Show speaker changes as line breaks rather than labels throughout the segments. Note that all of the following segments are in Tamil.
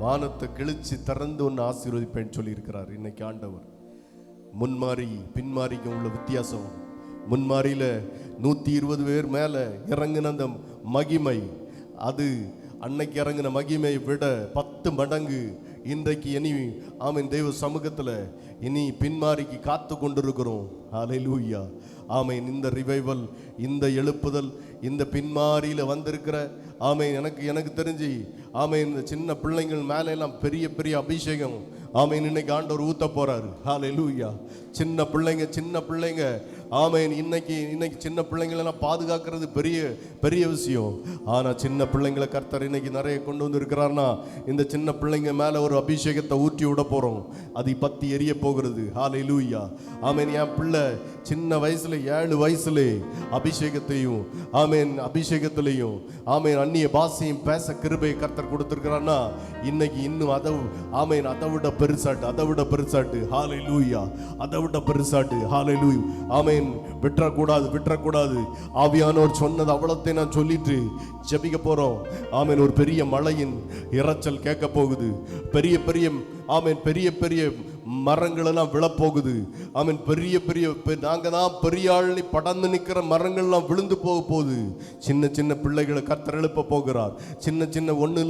வானத்தை கிழிச்சு திறந்து ஒன்று ஆசீர்வதிப்பேன்னு சொல்லி இருக்கிறார். இன்னைக்கு ஆண்டவர் முன்மாறி பின்மாறிக்கு உள்ள வித்தியாசம், முன்மாறியில 120 பேர் மேல இறங்கின அந்த மகிமை, அது அன்னைக்கு இறங்கின மகிமையை விட 10 மடங்கு இன்றைக்கு இனி ஆமீன் தெய்வ சமூகத்தில் இனி பின்மாறிக்கு காத்து கொண்டிருக்கிறோம். ஹல்லேலூயா. ஆமீன். இந்த ரிவைவல், இந்த எழுப்புதல், இந்த பின்மாரியில் வந்திருக்கிற ஆமீன் எனக்கு தெரிஞ்சு ஆமீன் இந்த சின்ன பிள்ளைங்கள் மேலே எல்லாம் பெரிய பெரிய அபிஷேகம் ஆமீன் இன்னைக்கு ஆண்டவர் ஊத்த போறாரு. ஹல்லேலூயா. சின்ன பிள்ளைங்க ஆமீன் இன்னைக்கு சின்ன பிள்ளைங்களெல்லாம் பாதுகாக்கிறது பெரிய பெரிய விஷயம். ஆனால் சின்ன பிள்ளைங்களை கர்த்தர் இன்னைக்கு நிறைய கொண்டு வந்து இருக்கிறார்னா இந்த சின்ன பிள்ளைங்க மேலே ஒரு அபிஷேகத்தை ஊற்றி விட போகிறோம். அது பத்தி எரிய போகிறது. ஹல்லேலூயா. ஆமீன். என் பிள்ளை சின்ன வயசுல 7 வயசுலே அபிஷேகத்தையும் அபிஷேகத்திலையும் அந்நிய பாஷையும் பேச கிருபையை கர்த்தர் கொடுத்திருக்கிறான்னா இன்னைக்கு இன்னும் அதை விட பெருசாட்டு. ஹல்லேலூயா. அதை விட பெருசாட்டு. ஹல்லேலூயா. ஆமீன். விட்டுறக்கூடாது. ஆவியானவர் சொன்னது அவ்வளத்தை நான் சொல்லிட்டு ஜெபிக்க போறோம். ஆமீன். ஒரு பெரிய மழையின் இரைச்சல் கேட்க போகுது. பெரிய பெரிய மரங்கள் எல்லாம் விழப்போகுது. ஆமீன். நாங்க தான் பெரிய ஆளி படர்ந்து நிற்கிற மரங்கள்லாம் விழுந்து போக போகுது. சின்ன பிள்ளைகளை கர்த்தர் எழுப்ப போகிறார். சின்ன ஒண்ணு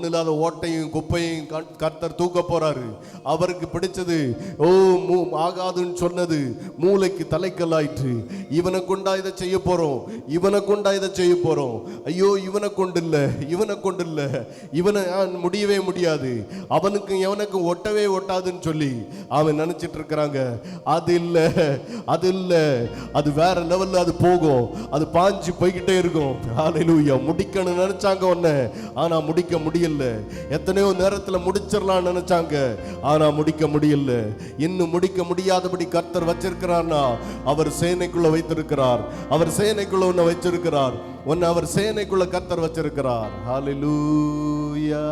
இல்லாத ஓட்டையும் குப்பையும் கர்த்தர் தூக்க போறாரு. அவருக்கு பிடிச்சது ஆகாதுன்னு சொன்னது மூளைக்கு தலைக்கல்லாயிற்று. இவனை கொண்டா இதை செய்ய போறோம். ஐயோ இவனை கொண்டு இல்ல இவனை முடியவே முடியாது, அவனுக்கும் எவனுக்கும் ஒட்டவே ஒட்டாதுன்னு சொல்லி அவன் நினைச்சிட்டு இருக்கிறாங்க. அது இல்ல அது வேற லெவல்ல அது போகும். அது பாஞ்சு போய்கிட்டே இருக்கும். ஹல்லேலூயா. முடிக்கணும் நினைச்சாங்க ஒன்ன, ஆனா முடிக்க முடியல. எத்தனையோ நேரத்துல முடிச்சிடலாம் நினைச்சாங்க, ஆனா முடிக்க முடியல. இன்னும் முடிக்க முடியாதபடி கர்த்தர் வச்சிருக்கிறார்னா அவர் சேனைக்குள்ள வைத்திருக்கிறார். அவர் சேனைக்குள்ள உன்னை வச்சிருக்கிறார். உன்னை அவர் சேனைக்குள்ள கர்த்தர் வச்சிருக்கிறார். ஹல்லேலூயா.